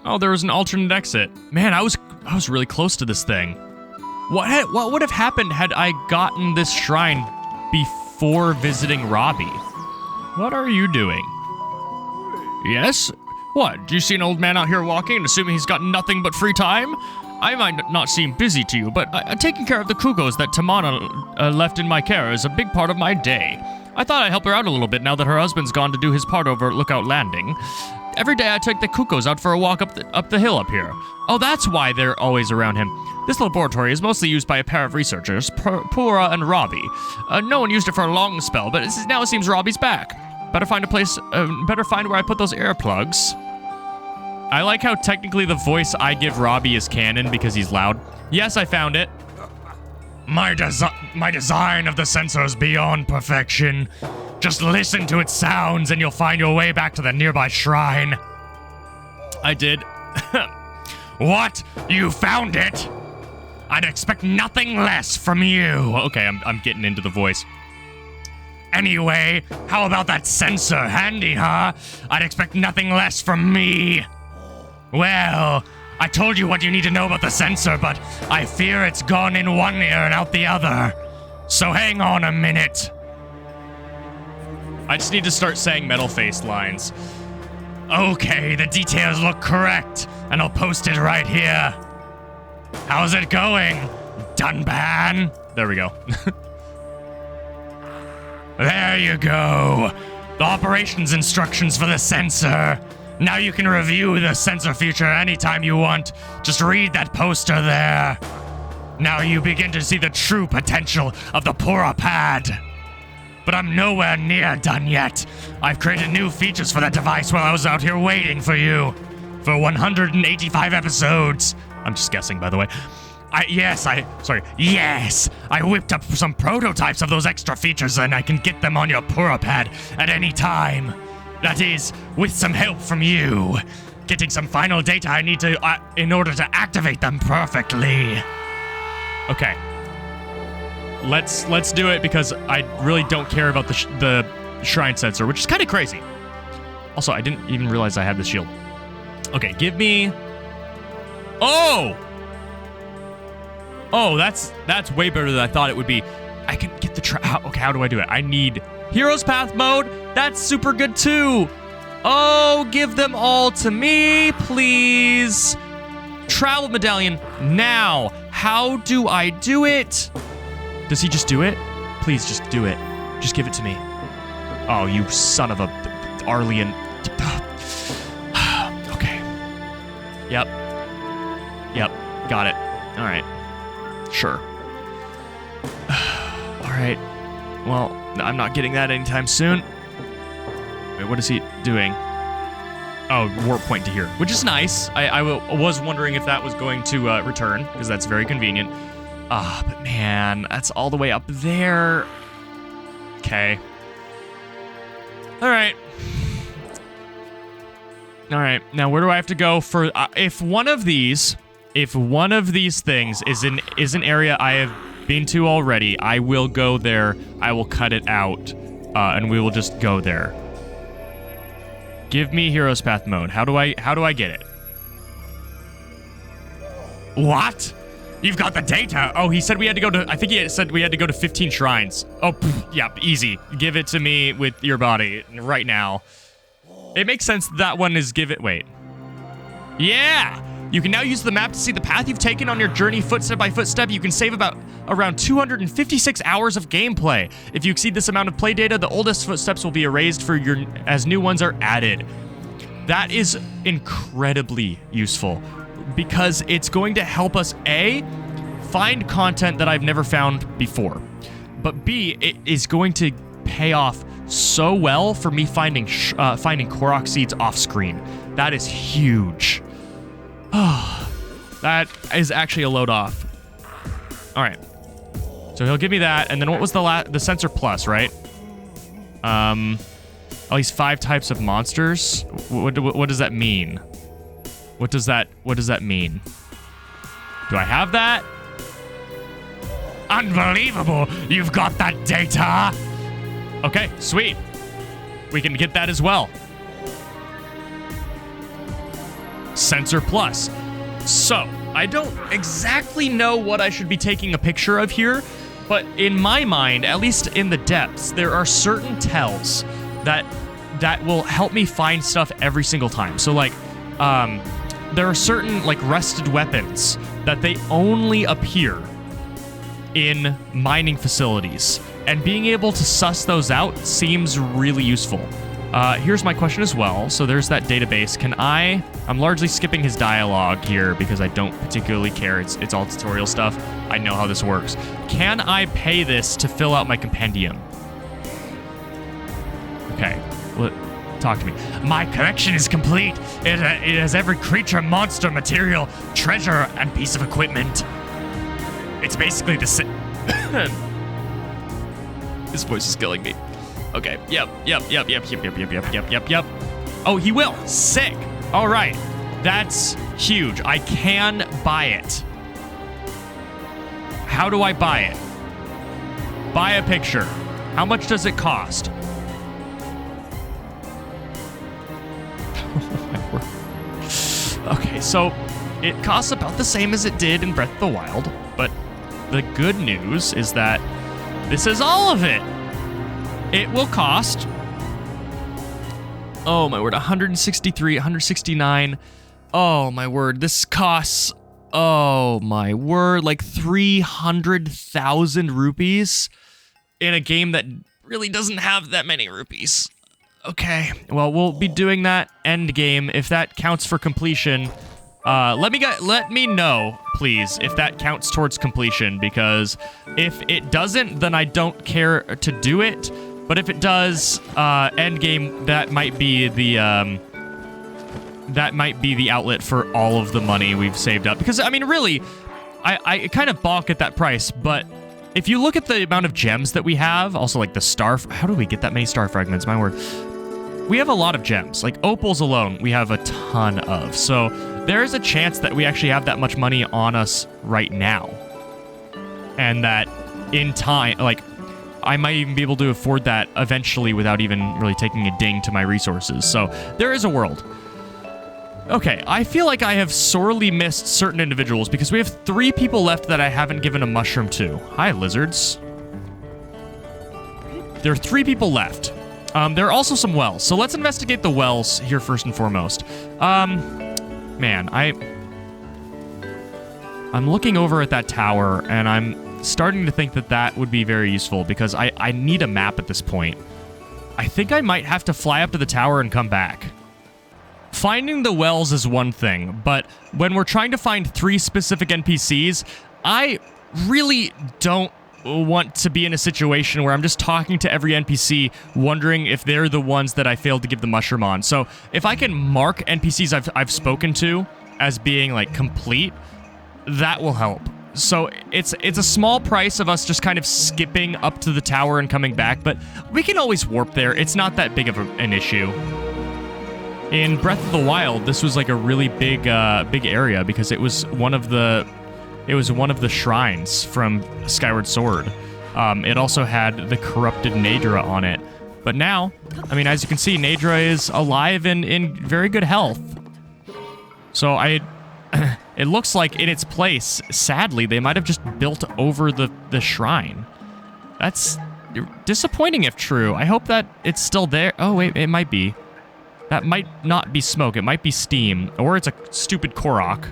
Oh, there was an alternate exit. Man, I was really close to this thing. What would have happened had I gotten this shrine before visiting Robbie? What are you doing? Yes? What? Do you see an old man out here walking and assuming he's got nothing but free time? I might not seem busy to you, but taking care of the Kugos that Tamana left in my care is a big part of my day. I thought I'd help her out a little bit now that her husband's gone to do his part over at Lookout Landing. Every day I take the Kugos out for a walk up the hill up here. Oh, that's why they're always around him. This laboratory is mostly used by a pair of researchers, Pura and Robbie. No one used it for a long spell, but now it seems Robbie's back. Better find where I put those earplugs. I like how technically the voice I give Robbie is canon because he's loud. Yes, I found it. My design of the sensor is beyond perfection. Just listen to its sounds and you'll find your way back to the nearby shrine. I did. What? You found it? I'd expect nothing less from you. Okay, I'm getting into the voice. Anyway, how about that sensor? Handy, huh? I'd expect nothing less from me. Well, I told you what you need to know about the sensor, but I fear it's gone in one ear and out the other. So hang on a minute. I just need to start saying metal-faced lines. Okay, the details look correct, and I'll post it right here. How's it going, Dunban? There we go. There you go. The operations instructions for the sensor. Now you can review the sensor feature anytime you want. Just read that poster there. Now you begin to see the true potential of the Pura Pad. But I'm nowhere near done yet. I've created new features for that device while I was out here waiting for you. For 185 episodes. I'm just guessing, by the way. Yes, I whipped up some prototypes of those extra features and I can get them on your Pura Pad at any time. That is, with some help from you. Getting some final data I need to, in order to activate them perfectly. Okay. Let's do it because I really don't care about the shrine sensor, which is kind of crazy. Also, I didn't even realize I had the shield. Okay, give me... Oh! Oh, that's way better than I thought it would be. I can get the okay, how do I do it? I need Heroes Path mode. That's super good too. Oh, give them all to me, please. Travel medallion now. How do I do it? Does he just do it? Please just do it. Just give it to me. Oh, you son of a Arlian. Okay. Yep. Got it. All right. Sure. All right. Well, I'm not getting that anytime soon. Wait, what is he doing? Oh, warp point to here, which is nice. I was wondering if that was going to return, because that's very convenient. But man, that's all the way up there. Okay. All right. Now where do I have to go for... if one of these things is an area I have been to already, I will go there. I will cut it out, and we will just go there. Give me Heroes Path mode. How do I get it? What? You've got the data. Oh, he said we had to go to... I think he said we had to go to 15 shrines. Oh, yeah, easy. Give it to me with your body right now. It makes sense that one is give it... Wait. Yeah! You can now use the map to see the path you've taken on your journey footstep by footstep. You can save around 256 hours of gameplay. If you exceed this amount of play data, the oldest footsteps will be erased as new ones are added. That is incredibly useful because it's going to help us, A, find content that I've never found before, but B, it is going to pay off so well for me finding Korok seeds off screen. That is huge. That is actually a load off. All right. So he'll give me that. And then what was the sensor plus, right? At least 5 types of monsters. What does that mean? What does that mean? Do I have that? Unbelievable. You've got that data. Okay, sweet. We can get that as well. Sensor Plus. So, I don't exactly know what I should be taking a picture of here, but in my mind, at least in the depths, there are certain tells that will help me find stuff every single time. So, like, there are certain, like, rested weapons that they only appear in mining facilities, and being able to suss those out seems really useful. Here's my question as well. So there's that database. I'm largely skipping his dialogue here because I don't particularly care. It's all tutorial stuff. I know how this works. Can I pay this to fill out my compendium? Okay, talk to me. My collection is complete. It has every creature, monster, material, treasure, and piece of equipment. It's basically the same. This voice is killing me. Okay. Yep. Oh, he will. Sick. All right. That's huge. I can buy it. How do I buy it? Buy a picture. How much does it cost? Oh my word. Okay, so it costs about the same as it did in Breath of the Wild, but the good news is that this is all of it. It will cost, oh my word, 163, 169. Oh my word, this costs, oh my word, like 300,000 rupees in a game that really doesn't have that many rupees. Okay, well, we'll be doing that end game. If that counts for completion, let me know, please, if that counts towards completion, because if it doesn't, then I don't care to do it. But if it does, end game, that might be the outlet for all of the money we've saved up. Because I mean, really, I kind of balk at that price, but if you look at the amount of gems that we have, also like the star, how do we get that many star fragments? My word. We have a lot of gems. Like opals alone, we have a ton of. So there is a chance that we actually have that much money on us right now. And that in time, like, I might even be able to afford that eventually without even really taking a ding to my resources. So there is a world. Okay, I feel like I have sorely missed certain individuals because we have 3 people left that I haven't given a mushroom to. Hi, lizards. There are 3 people left. There are also some wells, so let's investigate the wells here first and foremost. Man, I'm looking over at that tower, and I'm starting to think that that would be very useful because I need a map at this point. I think I might have to fly up to the tower and come back. Finding the wells is one thing, but when we're trying to find 3 specific NPCs, I really don't want to be in a situation where I'm just talking to every NPC, wondering if they're the ones that I failed to give the mushroom on. So if I can mark NPCs I've spoken to as being like complete, that will help. So it's a small price of us just kind of skipping up to the tower and coming back, but we can always warp there. It's not that big of an issue. In Breath of the Wild, this was like a really big area because it was one of the shrines from Skyward Sword. It also had the corrupted Nadra on it. But now, I mean, as you can see, Nadra is alive and in very good health. So it looks like in its place, sadly, they might have just built over the shrine. That's disappointing if true. I hope that it's still there. Oh, wait, it might be. That might not be smoke. It might be steam. Or it's a stupid Korok.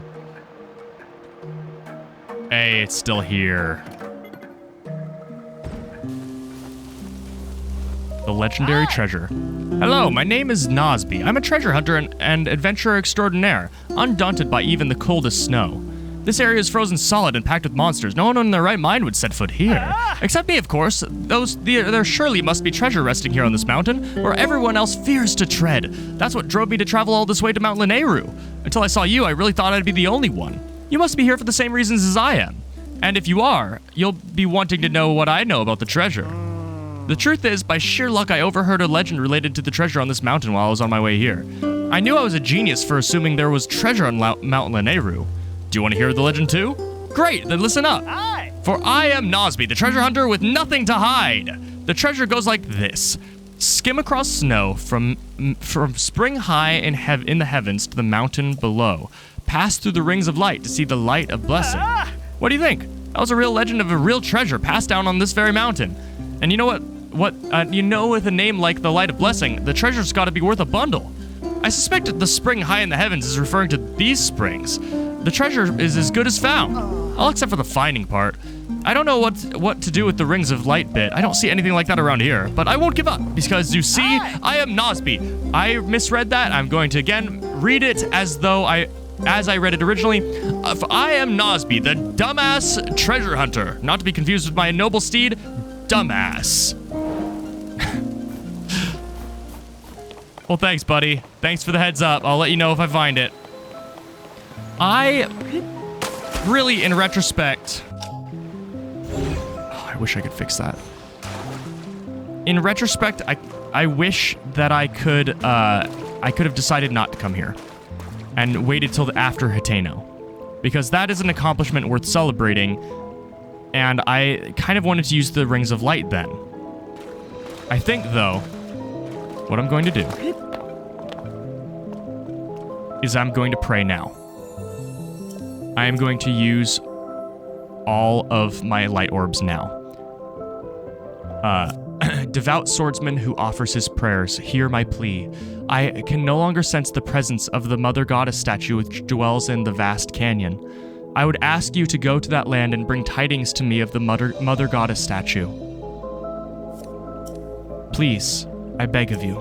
Hey, it's still here. The legendary treasure. Hello, my name is Nosby. I'm a treasure hunter and adventurer extraordinaire, undaunted by even the coldest snow. This area is frozen solid and packed with monsters. No one in their right mind would set foot here. Except me, of course. There surely must be treasure resting here on this mountain, where everyone else fears to tread. That's what drove me to travel all this way to Mount Lanayru. Until I saw you, I really thought I'd be the only one. You must be here for the same reasons as I am. And if you are, you'll be wanting to know what I know about the treasure. The truth is, by sheer luck, I overheard a legend related to the treasure on this mountain while I was on my way here. I knew I was a genius for assuming there was treasure on Mount Lanayru. Do you want to hear the legend too? Great, then listen up. Hi. For I am Nosby, the treasure hunter with nothing to hide. The treasure goes like this. Skim across snow from spring high in the heavens to the mountain below. Pass through the rings of light to see the light of blessing. What do you think? That was a real legend of a real treasure passed down on this very mountain. And you know what? With a name like the Light of Blessing, the treasure's got to be worth a bundle. I suspect that the spring high in the heavens is referring to these springs. The treasure is as good as found. All except for the finding part. I don't know what to do with the rings of light bit. I don't see anything like that around here, but I won't give up because you see, I am Nosby. I misread that. I'm going to again read it as I read it originally. I am Nosby, the dumbass treasure hunter, not to be confused with my noble steed, Dumbass. Well, thanks, buddy. Thanks for the heads up. I'll let you know if I find it. I really, in retrospect, I wish I could fix that. In retrospect, I wish that I could have decided not to come here and waited till after Hiteno, because that is an accomplishment worth celebrating, and I kind of wanted to use the Rings of Light then. I think, though, what I'm going to do is I'm going to pray now. I am going to use all of my light orbs now. Devout swordsman who offers his prayers, hear my plea. I can no longer sense the presence of the Mother Goddess statue which dwells in the vast canyon. I would ask you to go to that land and bring tidings to me of the Mother Goddess statue. Please, I beg of you.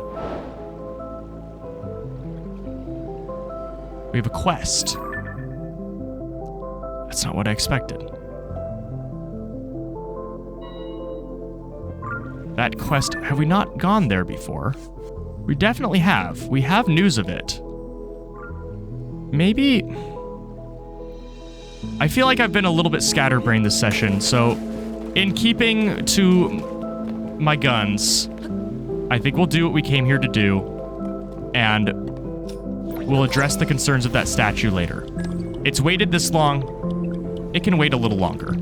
We have a quest. That's not what I expected. That quest, have we not gone there before? We definitely have. We have news of it. Maybe... I feel like I've been a little bit scatterbrained this session, so in keeping to my guns, I think we'll do what we came here to do, and we'll address the concerns of that statue later. It's waited this long. It can wait a little longer.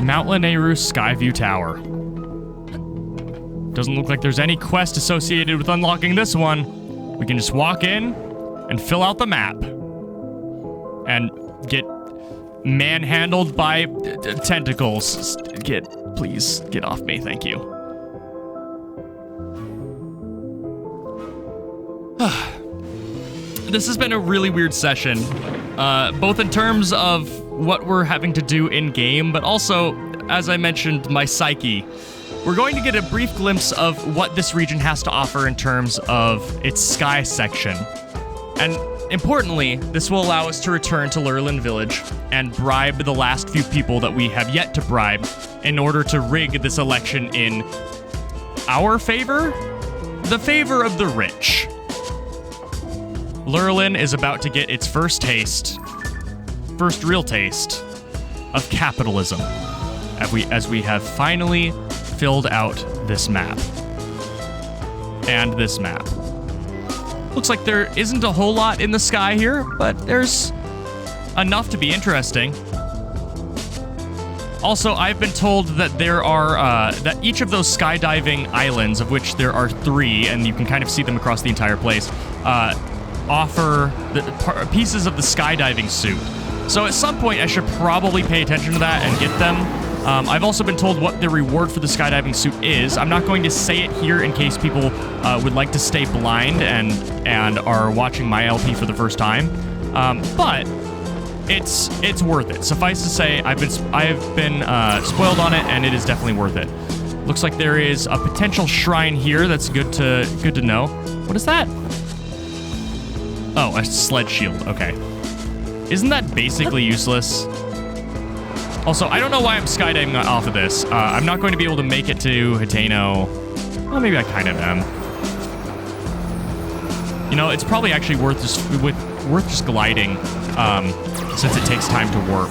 Mount Lanayru Skyview Tower. Doesn't look like there's any quest associated with unlocking this one. We can just walk in and fill out the map. And get manhandled by tentacles. Please, get off me, thank you. This has been a really weird session, both in terms of what we're having to do in-game, but also, as I mentioned, my psyche. We're going to get a brief glimpse of what this region has to offer in terms of its sky section. And importantly, this will allow us to return to Lurelin Village and bribe the last few people that we have yet to bribe in order to rig this election in our favor? The favor of the rich. Lurelin is about to get its first real taste of capitalism as we have finally filled out this map. And this map. Looks like there isn't a whole lot in the sky here, but there's enough to be interesting. Also, I've been told that there are, that each of those skydiving islands, of which there are 3, and you can kind of see them across the entire place, offer pieces of the skydiving suit. So at some point, I should probably pay attention to that and get them. I've also been told what the reward for the skydiving suit is. I'm not going to say it here in case people would like to stay blind and are watching my LP for the first time. But it's worth it. Suffice to say, I have been spoiled on it, and it is definitely worth it. Looks like there is a potential shrine here. That's good to know. What is that? Oh, a sled shield. Okay. Isn't that basically useless? Also, I don't know why I'm skydiving off of this. I'm not going to be able to make it to Hiteno. Well, maybe I kind of am. You know, it's probably actually worth just gliding, since it takes time to warp.